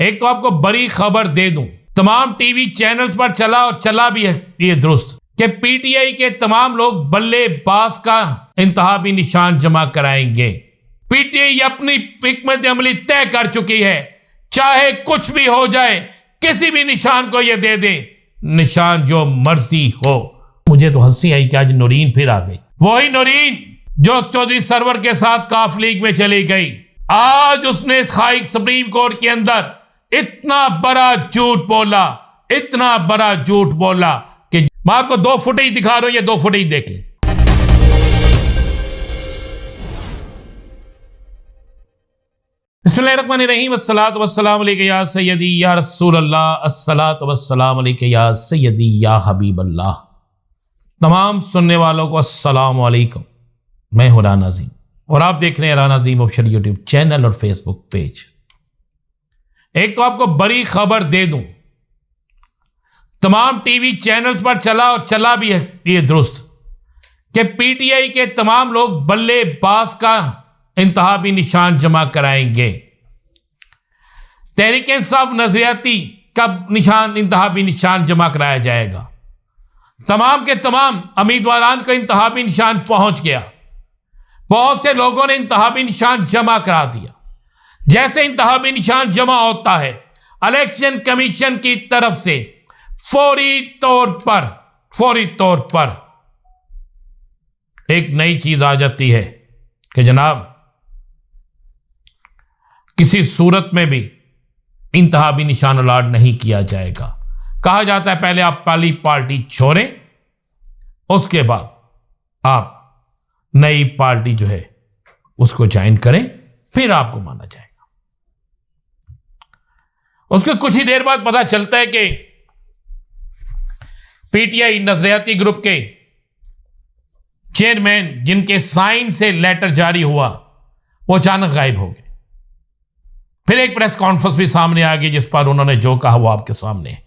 एक तो आपको बड़ी खबर दे दूं, तमाम टीवी चैनल्स पर चला और चला भी है ये दुरुस्त कि पीटीआई के तमाम लोग बल्लेबाज का इंतहाबी निशान जमा कराएंगे। पीटीआई अपनी हिकमत अमली तय कर चुकी है, चाहे कुछ भी हो जाए किसी भी निशान को ये दे दे, निशान जो मर्जी हो। मुझे तो हंसी आई कि आज नूरीन फिर आ गई, वही नूरीन जो चौधरी सरवर के साथ काफ लीग में चली गई। आज उसने सुप्रीम कोर्ट के अंदर इतना बड़ा झूठ बोला, इतना बड़ा झूठ बोला कि मैं आपको 2 फुटेज दिखा रहा हूं, ये 2 फुटेज देख ले। बिस्मिल्लाहिर्रहमानिर्रहीम, अस्सलातु वस्सलामु अलैका या सय्यदी या रसूल अल्लाह, अस्सलातु वस्सलामु अलैका या सय्यदी या हबीब अल्लाह। तमाम सुनने वालों को अस्सलामु अलैकुम। मैं हूं राना अज़ीम और आप देख रहे हैं राना अज़ीम ऑफिशियल यूट्यूब चैनल और फेसबुक पेज। एक तो आपको बड़ी खबर दे दूं, तमाम टीवी चैनल्स पर चला और चला भी है ये दुरुस्त कि पीटीआई के तमाम लोग बल्लेबाज का इंतहाबी निशान जमा कराएंगे। तहरीक इंसाफ नजरियाती का निशान इंतहाबी निशान जमा कराया जाएगा। तमाम के तमाम उम्मीदवारान को इंतहाबी निशान पहुंच गया। बहुत से लोगों ने इंतहाबी निशान जमा करा दिया। जैसे इंतहाबी निशान जमा होता है, इलेक्शन कमीशन की तरफ से फौरी तौर पर एक नई चीज आ जाती है कि जनाब किसी सूरत में भी इंतहाबी निशान अलाट नहीं किया जाएगा। कहा जाता है पहले आप पहली पार्टी छोड़ें, उसके बाद आप नई पार्टी जो है उसको ज्वाइन करें, फिर आपको माना जाएगा। उसके कुछ ही देर बाद पता चलता है कि पीटीआई नजरियाती ग्रुप के चेयरमैन जिनके साइन से लेटर जारी हुआ वो अचानक गायब हो गए। फिर एक प्रेस कॉन्फ्रेंस भी सामने आ गई जिस पर उन्होंने जो कहा वो आपके सामने है।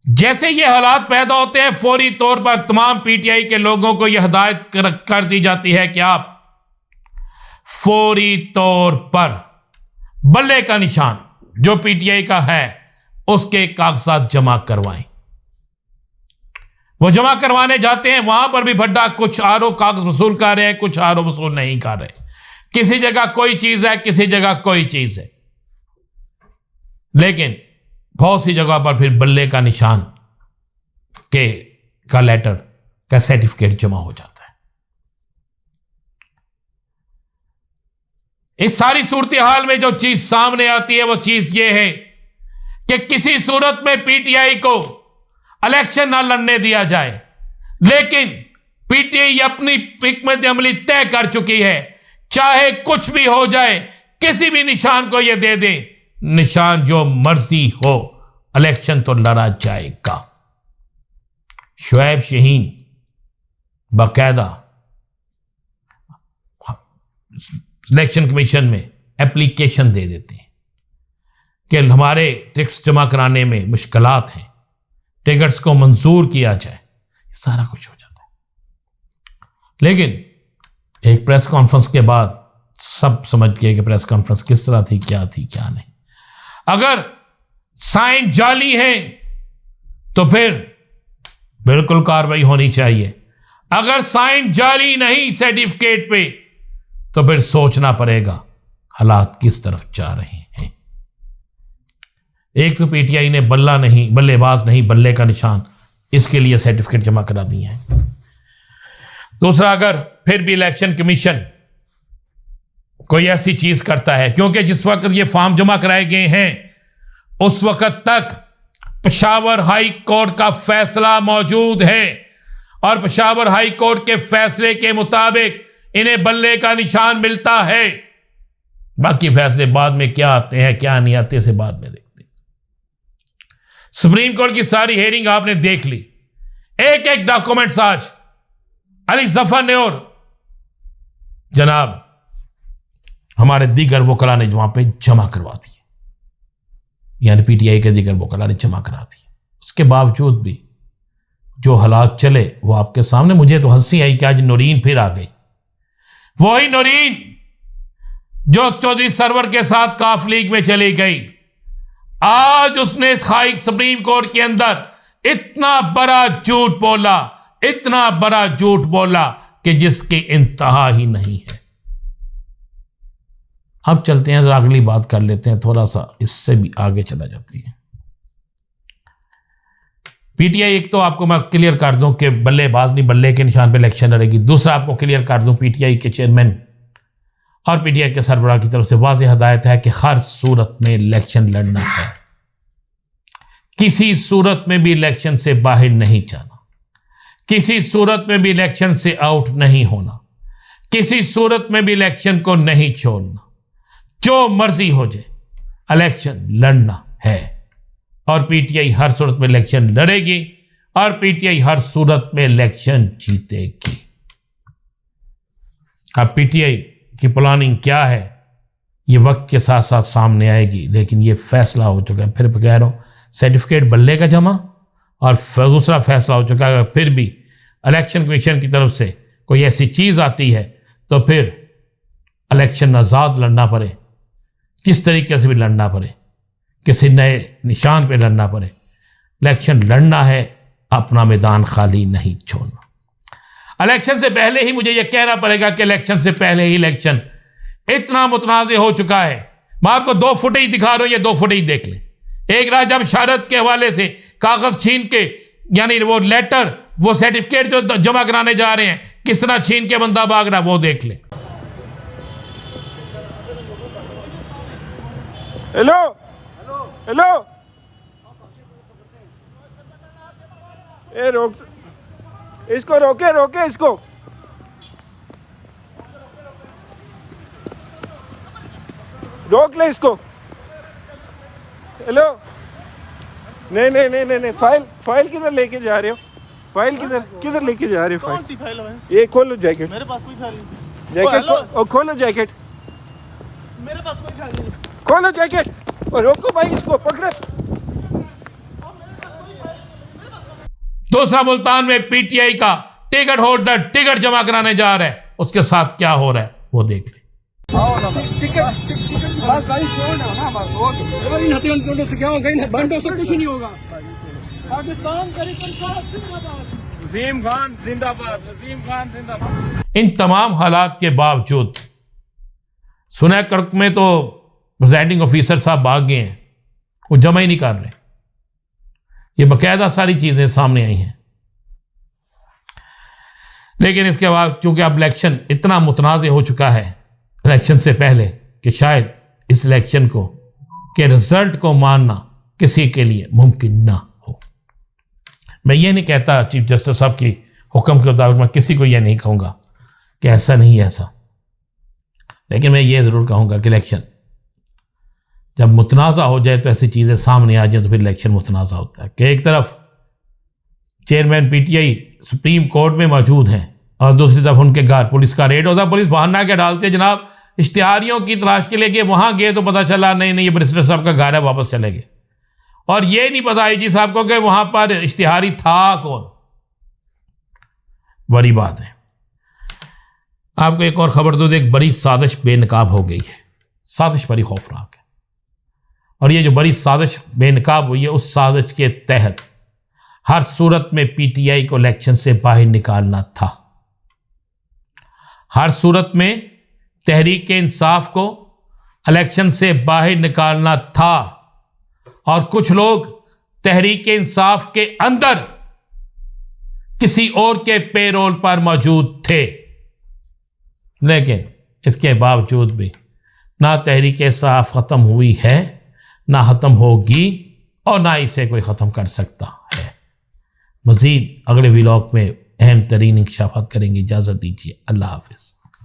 जैसे ये हालात पैदा होते हैं, फौरी तौर पर तमाम पीटीआई के लोगों को यह हिदायत कर दी जाती है कि आप फौरी तौर पर बल्ले का निशान जो पीटीआई का है उसके कागजात जमा करवाएं। वो जमा करवाने जाते हैं, वहां पर भी भड्डा कुछ आरओ कागज वसूल कर रहे हैं, कुछ आरओ वसूल नहीं कर रहे। किसी जगह कोई चीज है, किसी जगह कोई चीज है, लेकिन बहुत सी जगह पर फिर बल्ले का निशान का लेटर का सर्टिफिकेट जमा हो जाता है। इस सारी सूरत हाल में जो चीज सामने आती है वो चीज ये है कि किसी सूरत में पीटीआई को इलेक्शन ना लड़ने दिया जाए, लेकिन पीटीआई अपनी हिकमत अमली तय कर चुकी है, चाहे कुछ भी हो जाए किसी भी निशान को यह दे दे, निशान जो मर्जी हो, इलेक्शन तो लड़ा जाएगा। शुएब शाहीन बाकायदा इलेक्शन कमीशन में एप्लीकेशन दे देते हैं कि हमारे टिकट्स जमा कराने में मुश्किलात हैं, टिकट्स को मंजूर किया जाए, सारा कुछ हो जाता है। लेकिन एक प्रेस कॉन्फ्रेंस के बाद सब समझ गए कि प्रेस कॉन्फ्रेंस किस तरह थी, क्या नहीं। अगर साइन जाली है तो फिर बिल्कुल कार्रवाई होनी चाहिए। अगर साइन जाली नहीं सर्टिफिकेट पे तो फिर सोचना पड़ेगा हालात किस तरफ जा रहे हैं। एक तो पीटीआई ने बल्लेबाज नहीं बल्ले का निशान इसके लिए सर्टिफिकेट जमा करा दिए हैं। दूसरा, अगर फिर भी इलेक्शन कमीशन कोई ऐसी चीज करता है, क्योंकि जिस वक्त ये फॉर्म जमा कराए गए हैं उस वक्त तक पेशावर हाई कोर्ट का फैसला मौजूद है और पेशावर हाई कोर्ट के फैसले के मुताबिक इन्हें बल्ले का निशान मिलता है। बाकी फैसले बाद में क्या आते हैं क्या नहीं आते से बाद में देखते हैं। सुप्रीम कोर्ट की सारी हेयरिंग आपने देख ली, एक एक डॉक्यूमेंट्स आज अली जफर ने और जनाब हमारे दीगर वकला ने वहां पे जमा करवा दिए, यानी पीटीआई के दीगर वकला ने जमा करा दिए। उसके बावजूद भी जो हालात चले वो आपके सामने। मुझे तो हंसी आई कि आज नूरीन फिर आ गई, वही नूरीन जो चौधरी सरवर के साथ काफ लीग में चली गई, आज उसने हाई सुप्रीम कोर्ट के अंदर इतना बड़ा झूठ बोला, इतना बड़ा झूठ बोला कि जिसकी इंतहा ही नहीं है। अब चलते हैं, जरा अगली बात कर लेते हैं, थोड़ा सा इससे भी आगे चला जाती है। पीटीआई, एक तो आपको मैं क्लियर कर दूं कि बल्लेबाज नहीं, बल्ले के निशान पे इलेक्शन लड़ेगी। दूसरा आपको क्लियर कर दूं, पीटीआई के चेयरमैन और पीटीआई के सरबराह की तरफ से वाज़ेह हदायत है कि हर सूरत में इलेक्शन लड़ना है, किसी सूरत में भी इलेक्शन से बाहर नहीं जाना, किसी सूरत में भी इलेक्शन से आउट नहीं होना, किसी सूरत में भी इलेक्शन को नहीं छोड़ना। जो मर्जी हो जाए, इलेक्शन लड़ना है और पीटीआई हर सूरत में इलेक्शन लड़ेगी और पीटीआई हर सूरत में इलेक्शन जीतेगी। अब पीटीआई की प्लानिंग क्या है, ये वक्त के साथ साथ सामने आएगी, लेकिन ये फैसला हो चुका है। फिर कह रहा हूं, सर्टिफिकेट बल्ले का जमा, और दूसरा फैसला हो चुका है, फिर भी इलेक्शन कमीशन की तरफ से कोई ऐसी चीज आती है तो फिर इलेक्शन आजाद लड़ना पड़े, किस तरीके से भी लड़ना पड़े, किसी नए निशान पे लड़ना पड़े, इलेक्शन लड़ना है, अपना मैदान खाली नहीं छोड़ना। इलेक्शन से पहले ही मुझे यह कहना पड़ेगा कि इलेक्शन से पहले ही इलेक्शन इतना मुतनाज़ हो चुका है। मैं आपको 2 फुटेज दिखा रहा हूं, ये 2 फुटेज देख लें। एक रहा जब शहादत के हवाले से कागज छीन के, यानी वो लेटर, वो सर्टिफिकेट जो जमा कराने जा रहे हैं, किस तरह छीन के बंदा भाग रहा, वो देख लें। हेलो हेलो, ए रोक, इसको रोके रोके, इसको रोक ले इसको। हेलो, नहीं नहीं नहीं नहीं नहीं, फाइल किधर लेके जा रहे हो? फाइल किधर लेके जा रहे हो? कौन सी फाइल है? ये खोलो जैकेट। मेरे पास कोई फाइल नहीं। जैकेट खोलो जैकेट। मेरे पास कोई फाइल नहीं। खोलो जैकेट और रोको भाई, इसको पकड़ो। दूसरा मुल्तान में पीटीआई का टिकट होल्डर टिकट जमा कराने जा रहा है, उसके साथ क्या हो रहा है वो देख ले। से क्या होगा? बंदों से कुछ नहीं होगा। पाकिस्तान वसीम खान जिंदाबाद, वसीम खान जिंदाबाद। इन तमाम हालात के बावजूद सुना कर्क में तो प्रिजाइडिंग ऑफिसर साहब भाग गए हैं, वो जमा ही नहीं कर रहे। ये बाकायदा सारी चीजें सामने आई हैं। लेकिन इसके बाद चूंकि अब इलेक्शन इतना मुतनाज़ हो चुका है इलेक्शन से पहले कि शायद इस इलेक्शन को के रिजल्ट को मानना किसी के लिए मुमकिन ना हो। मैं ये नहीं कहता चीफ जस्टिस साहब की हुक्म के मुताबिक, मैं किसी को यह नहीं कहूँगा कि ऐसा नहीं ऐसा, लेकिन मैं ये ज़रूर कहूँगा कि इलेक्शन जब मुतनाज़ा हो जाए तो ऐसी चीज़ें सामने आ जाए तो फिर इलेक्शन मुतनाज़ा होता है कि एक तरफ चेयरमैन पीटीआई सुप्रीम कोर्ट में मौजूद हैं और दूसरी तरफ उनके घर पुलिस का रेड होता है। पुलिस बहाना के डालती है, जनाब इश्तिहारियों की तलाश के लिए गए, वहाँ गए तो पता चला नहीं नहीं ये बैरिस्टर साहब का घर है, वापस चले गए। और ये नहीं पता आईजी साहब को कि वहाँ पर इश्तिहारी था कौन। बड़ी बात है। आपको एक और खबर दो, एक बड़ी साजिश बेनकाब हो गई है। साजिश बड़ी खौफनाक है और ये जो बड़ी साजिश बेनकाब हुई है, उस साजिश के तहत हर सूरत में पीटीआई को इलेक्शन से बाहर निकालना था। हर सूरत में तहरीक इंसाफ को इलेक्शन से बाहर निकालना था और कुछ लोग तहरीक इंसाफ के अंदर किसी और के पेरोल पर मौजूद थे, लेकिन इसके बावजूद भी ना तहरीक इंसाफ ख़त्म हुई है, ना ख़त्म होगी और ना इसे कोई ख़त्म कर सकता है। मज़ीद अगले व्लॉग में अहम तरीन इंकशाफात करेंगे। इजाज़त दीजिए, अल्लाह हाफ़िज़।